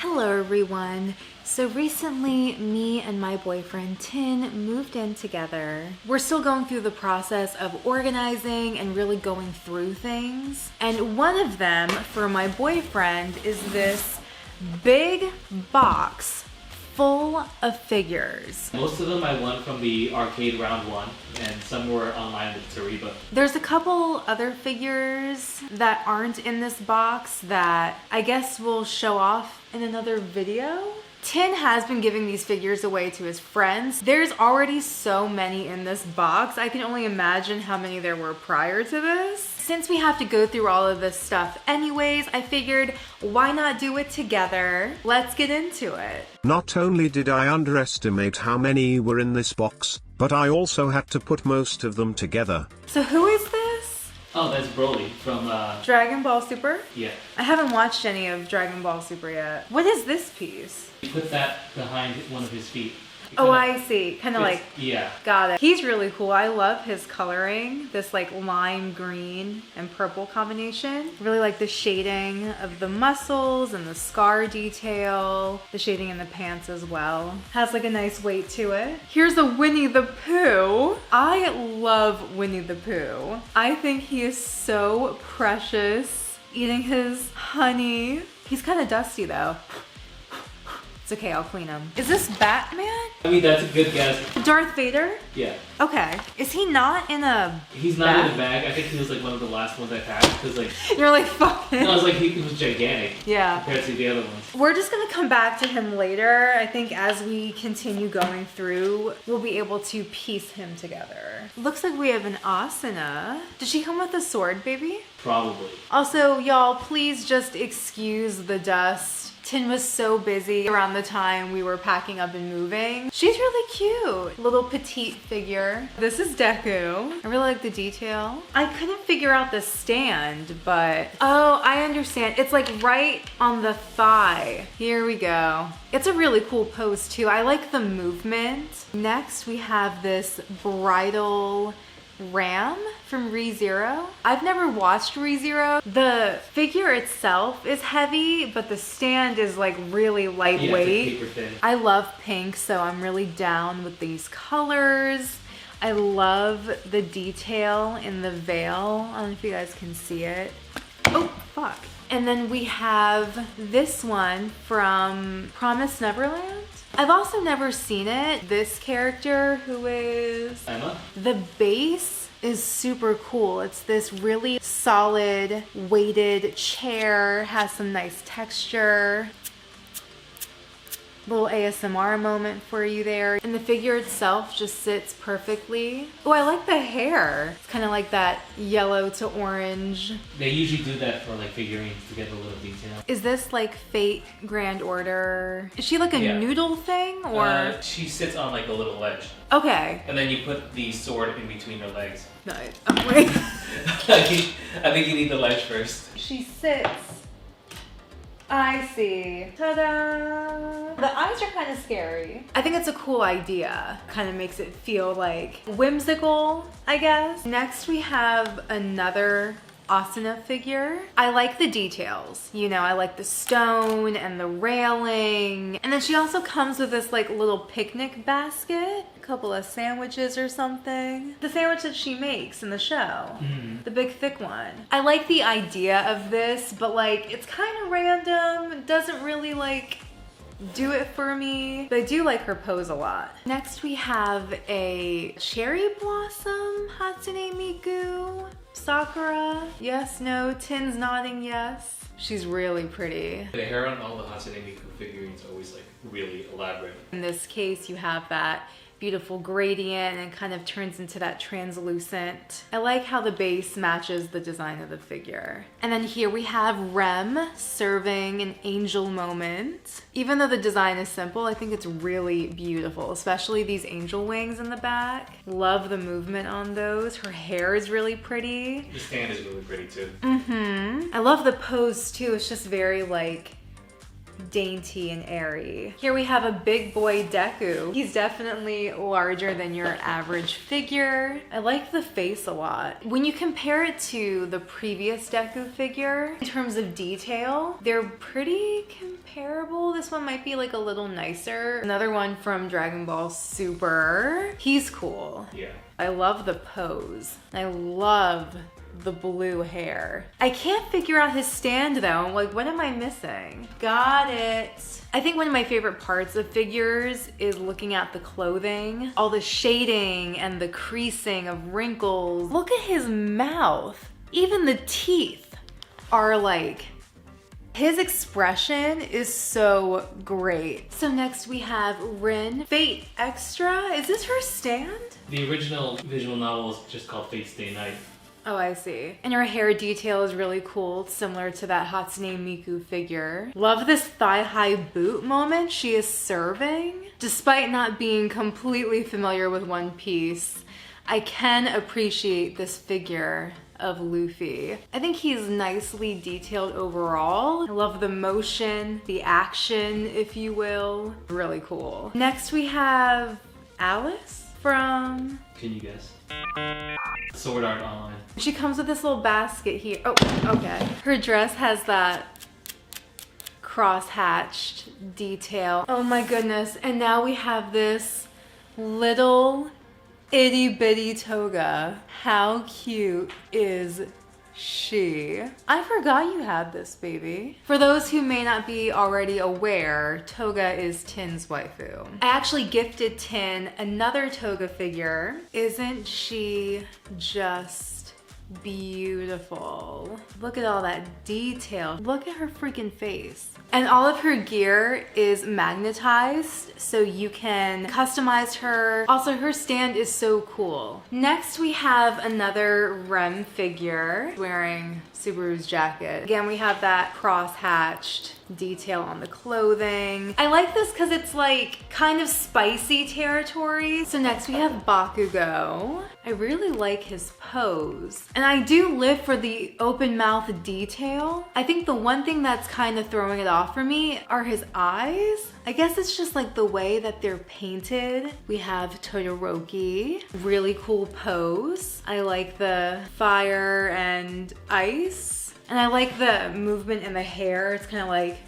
Hello everyone. So recently me and my boyfriend Tin moved in together. We're still going through the process of organizing and really going through things. And one of them for my boyfriend is this big box full of figures. Most of them I won from the arcade round one, and some were online with TaraFYW. There's a couple other figures that aren't in this box that I guess we'll show off in another video. Tin has been giving these figures away to his friends. There's already so many in this box. I can only imagine how many there were prior to this. Since we have to go through all of this stuff anyways, I figured why not do it together? Let's get into it. Not only did I underestimate how many were in this box, but I also had to put most of them together. So who is this? Oh, that's Broly from Dragon Ball Super? Yeah. I haven't watched any of Dragon Ball Super yet. What is this piece? He put that behind one of his feet. Oh, I see. Kind of like, yeah. Got it. He's really cool. I love his coloring. This like lime green and purple combination. Really like the shading of the muscles and the scar detail. The shading in the pants as well. Has like a nice weight to it. Here's a Winnie the Pooh. I love Winnie the Pooh. I think he is so precious. Eating his honey. He's kind of dusty though. It's okay, I'll clean him. Is this Batman? I mean, that's a good guess. Darth Vader? Yeah. Okay. Is he not in a He's not bag? in a bag. I think he was like one of the last ones I passed, because like... You're like, fuck it. No, I was like, he was gigantic. Yeah. Compared to the other ones. We're just gonna come back to him later. I think as we continue going through, we'll be able to piece him together. Looks like we have an Asuna. Did she come with a sword, baby? Probably. Also, y'all, please just excuse the dust. Tin was so busy around the time we were packing up and moving. She's really cute. Little petite figure. This is Deku. I really like the detail. I couldn't figure out the stand, but... Oh, I understand. It's like right on the thigh. Here we go. It's a really cool pose too. I like the movement. Next, we have this bridal Ram from ReZero. I've never watched ReZero. The figure itself is heavy, but the stand is like really lightweight. Yeah, it's like paper thin. I love pink, so I'm really down with these colors. I love the detail in the veil. I don't know if you guys can see it. Oh, fuck. And then we have this one from Promised Neverland. I've also never seen it. This character who is... Emma? The base is super cool. It's this really solid weighted chair, has some nice texture. Little ASMR moment for you there. And the figure itself just sits perfectly. Oh, I like the hair. It's kind of like that yellow to orange. They usually do that for like figurines to get a little detail. Is this like Fate Grand Order? Is she like a noodle thing or? She sits on like a little ledge. Okay. And then you put the sword in between her legs. No, wait. I think you need the ledge first. She sits. I see. Ta-da! The eyes are kind of scary. I think it's a cool idea. Kind of makes it feel like whimsical, I guess. Next we have another Asuna figure. I like the details. You know, I like the stone and the railing. And then she also comes with this like little picnic basket. A couple of sandwiches or something. The sandwich that she makes in the show. Mm. The big thick one. I like the idea of this, but like it's kind of random. It doesn't really like do it for me, but I do like her pose a lot. Next we have a cherry blossom Hatsune Miku. Sakura. Yes, no. Tin's nodding yes. She's really pretty. The hair on all the Hatsune Miku figurines are always like really elaborate. In this case, you have that beautiful gradient and kind of turns into that translucent. I like how the base matches the design of the figure. And then here we have Rem serving an angel moment. Even though the design is simple, I think it's really beautiful, especially these angel wings in the back. Love the movement on those. Her hair is really pretty. The stand is really pretty too. Mm-hmm. I love the pose too. It's just very like dainty and airy. Here we have a big boy Deku. He's definitely larger than your average figure. I like the face a lot. When you compare it to the previous Deku figure, in terms of detail, they're pretty comparable. this one might be like a little nicer. Another one from Dragon Ball Super. He's cool. Yeah. I love the pose. I love the blue hair. I can't figure out his stand though. Like, what am I missing? Got it. I think one of my favorite parts of figures is looking at the clothing. All the shading and the creasing of wrinkles. Look at his mouth. Even the teeth are like, his expression is so great. So next we have Rin. Fate Extra. Is this her stand? The original visual novel is just called Fate's Day Night. Oh, I see. And her hair detail is really cool, similar to that Hatsune Miku figure. Love this thigh-high boot moment she is serving. Despite not being completely familiar with One Piece, I can appreciate this figure of Luffy. I think he's nicely detailed overall. I love the motion, the action, if you will. Really cool. Next we have Alice from... Can you guess? Sword Art Online. She comes with this little basket here. Oh, okay. Her dress has that cross-hatched detail. Oh my goodness. And now we have this little itty bitty toga. How cute is she? I forgot you had this, baby. For those who may not be already aware, Toga is Tin's waifu. I actually gifted Tin another Toga figure. Isn't she just beautiful? Look at all that detail. Look at her freaking face. And all of her gear is magnetized, so you can customize her. Also, her stand is so cool. Next, we have another Rem figure wearing Subaru's jacket. Again, we have that cross-hatched detail on the clothing. I like this because it's like kind of spicy territory. So next we have Bakugo. I really like his pose. And I do live for the open mouth detail. I think the one thing that's kind of throwing it off for me are his eyes. I guess it's just like the way that they're painted. We have Todoroki. Really cool pose. I like the fire and ice. And I like the movement in the hair. It's kind of like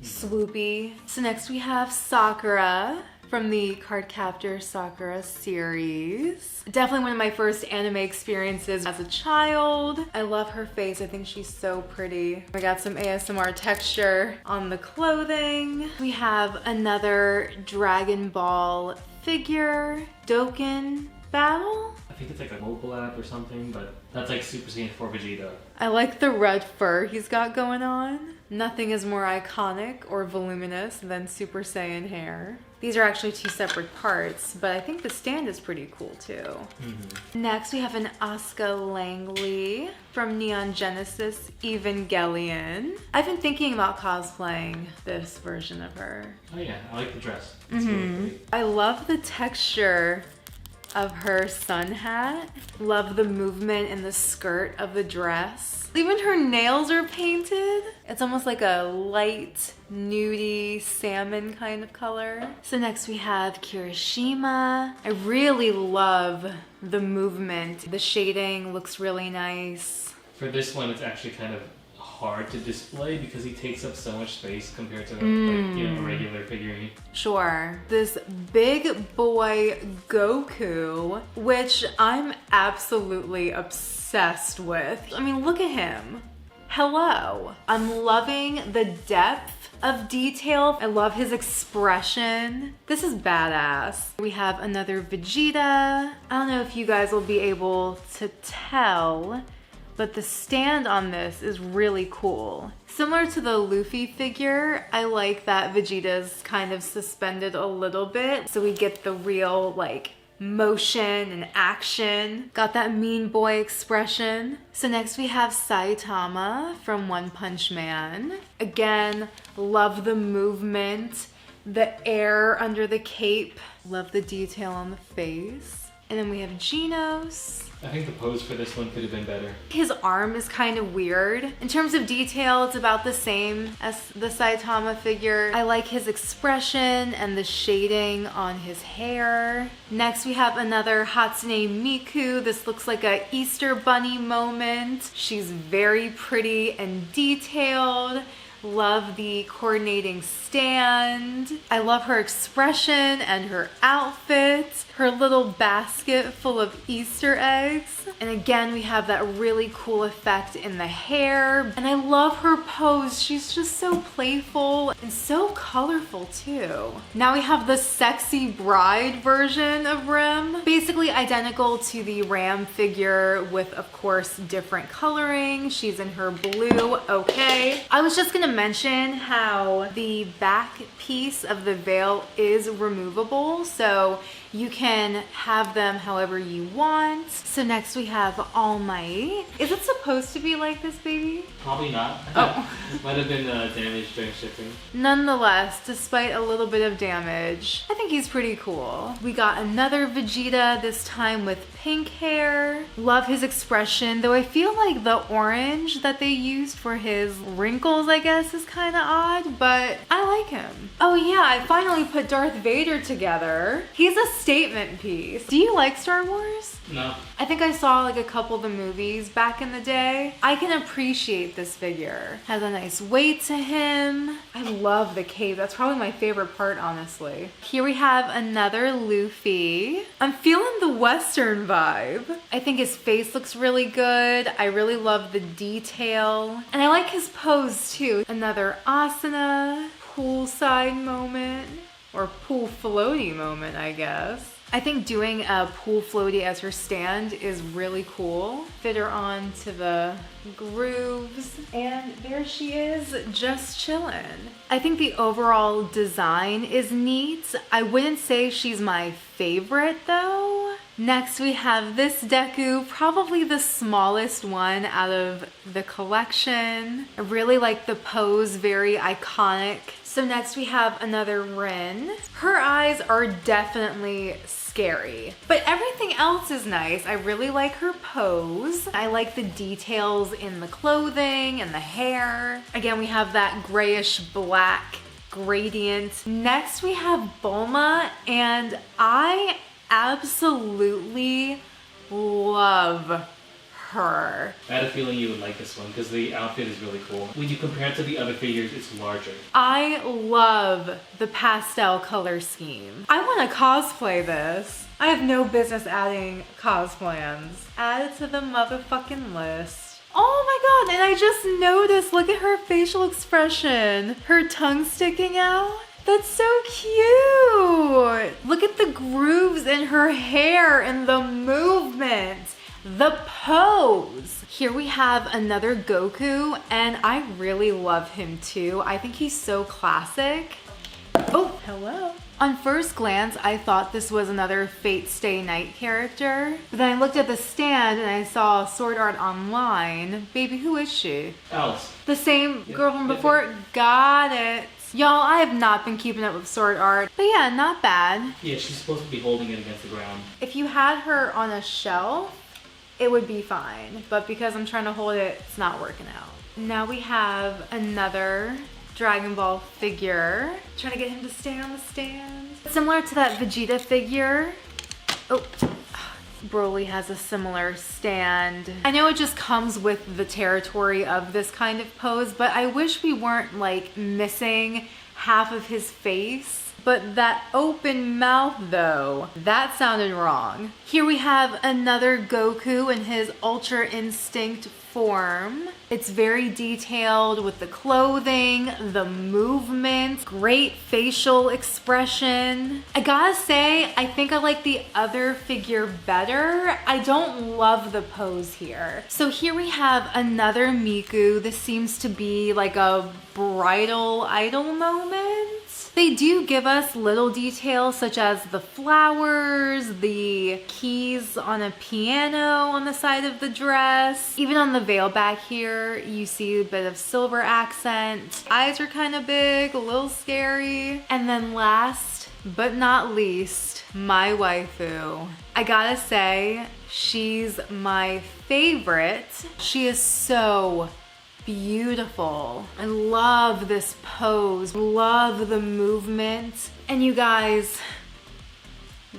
swoopy. So next we have Sakura from the Cardcaptor Sakura series. Definitely one of my first anime experiences as a child. I love her face. I think she's so pretty. We got some ASMR texture on the clothing. We have another Dragon Ball figure, Dokkan Battle. I think it's like a mobile app or something, but that's like Super Saiyan 4 Vegeta. I like the red fur he's got going on. Nothing is more iconic or voluminous than Super Saiyan hair. These are actually two separate parts, but I think the stand is pretty cool too. Next, we have an Asuka Langley from Neon Genesis Evangelion. I've been thinking about cosplaying this version of her. Oh yeah, I like the dress. It's really pretty. I love the texture of her sun hat. Love the movement and the skirt of the dress. Even her nails are painted. It's almost like a light, nudie, salmon kind of color. So next we have Kirishima. I really love the movement. The shading looks really nice. For this one, it's actually kind of hard to display because he takes up so much space compared to like, a regular figurine. Sure. This big boy Goku, which I'm absolutely obsessed with. I mean, look at him. Hello. I'm loving the depth of detail. I love his expression. This is badass. We have another Vegeta. I don't know if you guys will be able to tell, but the stand on this is really cool. Similar to the Luffy figure, I like that Vegeta's kind of suspended a little bit, so we get the real like motion and action. Got that mean boy expression. So next we have Saitama from One Punch Man. Again, love the movement, the air under the cape. Love the detail on the face. And then we have Genos. I think the pose for this one could have been better. His arm is kind of weird. In terms of detail, it's about the same as the Saitama figure. I like his expression and the shading on his hair. Next, we have another Hatsune Miku. This looks like a Easter bunny moment. She's very pretty and detailed. Love the coordinating stand. I love her expression and her outfit. Her little basket full of Easter eggs. And again, we have that really cool effect in the hair. And I love her pose. She's just so playful and so colorful too. Now we have the sexy bride version of Rem. Basically identical to the Ram figure with, of course, different coloring. She's in her blue, okay. I was just gonna mention how the back piece of the veil is removable, so you can have them however you want. So next we have All Might. Is it supposed to be like this, baby? Probably not. Oh. Might have been damaged during shipping. Nonetheless, despite a little bit of damage, I think he's pretty cool. We got another Vegeta, this time with pink hair. Love his expression, though I feel like the orange that they used for his wrinkles, I guess, is kind of odd, but I like him. Oh yeah, I finally put Darth Vader together. He's a statement piece. Do you like Star Wars? No. I think I saw like a couple of the movies back in the day. I can appreciate this figure. Has a nice weight to him. I love the cape. That's probably my favorite part, honestly. Here we have another Luffy. I'm feeling the Western vibe. I think his face looks really good. I really love the detail. And I like his pose too. Another asana, poolside moment. Or pool floaty moment, I guess. I think doing a pool floaty as her stand is really cool. Fit her on to the grooves. And there she is, just chilling. I think the overall design is neat. I wouldn't say she's my favorite though. Next we have this Deku, probably the smallest one out of the collection. I really like the pose, very iconic. So next we have another Rin. Her eyes are definitely scary, but everything else is nice. I really like her pose. I like the details in the clothing and the hair. Again, we have that grayish black gradient. Next we have Bulma, and I absolutely love her. I had a feeling you would like this one because the outfit is really cool. When you compare it to the other figures, it's larger. I love the pastel color scheme. I want to cosplay this. I have no business adding cosplans. Add it to the motherfucking list. Oh my god, and I just noticed, look at her facial expression. Her tongue sticking out. That's so cute. Look at the grooves in her hair and the movement. The pose. Here we have another Goku, and I really love him too. I think he's so classic. Oh, hello. On first glance, I thought this was another Fate Stay Night character. But then I looked at the stand and I saw Sword Art Online. Baby, who is she? Alice. The same girl from before? Got it. Y'all, I have not been keeping up with Sword Art. But yeah, not bad. Yeah, she's supposed to be holding it against the ground. If you had her on a shelf, it would be fine. But because I'm trying to hold it, it's not working out. Now we have another Dragon Ball figure. Trying to get him to stay on the stand. Similar to that Vegeta figure. Oh, Broly has a similar stand. I know it just comes with the territory of this kind of pose, but I wish we weren't like missing half of his face. But that open mouth though, that sounded wrong. Here we have another Goku in his Ultra Instinct form. It's very detailed with the clothing, the movement, great facial expression. I gotta say, I think I like the other figure better. I don't love the pose here. So here we have another Miku. This seems to be like a bridal idol moment. They do give us little details such as the flowers, the keys on a piano on the side of the dress. Even on the veil back here, you see a bit of silver accent. Eyes are kind of big, a little scary. And then last but not least, my waifu. I gotta say, she's my favorite. She is so beautiful. I love this pose, love the movement. And you guys,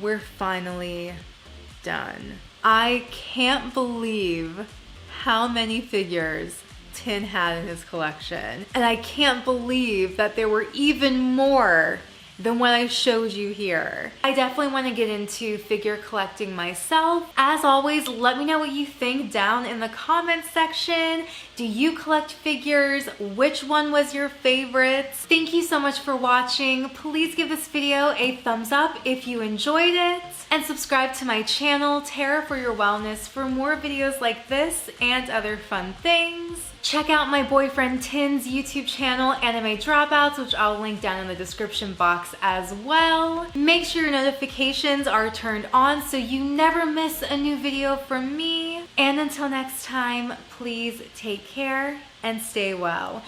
we're finally done. I can't believe how many figures Tin had in his collection. And I can't believe that there were even more than what I showed you here. I definitely want to get into figure collecting myself. As always, let me know what you think down in the comments section. Do you collect figures? Which one was your favorite? Thank you so much for watching. Please give this video a thumbs up if you enjoyed it. And subscribe to my channel, Tara for Your Wellness, for more videos like this and other fun things. Check out my boyfriend Tin's YouTube channel, Anime Dropouts, which I'll link down in the description box as well. Make sure your notifications are turned on so you never miss a new video from me. And until next time, please take care and stay well.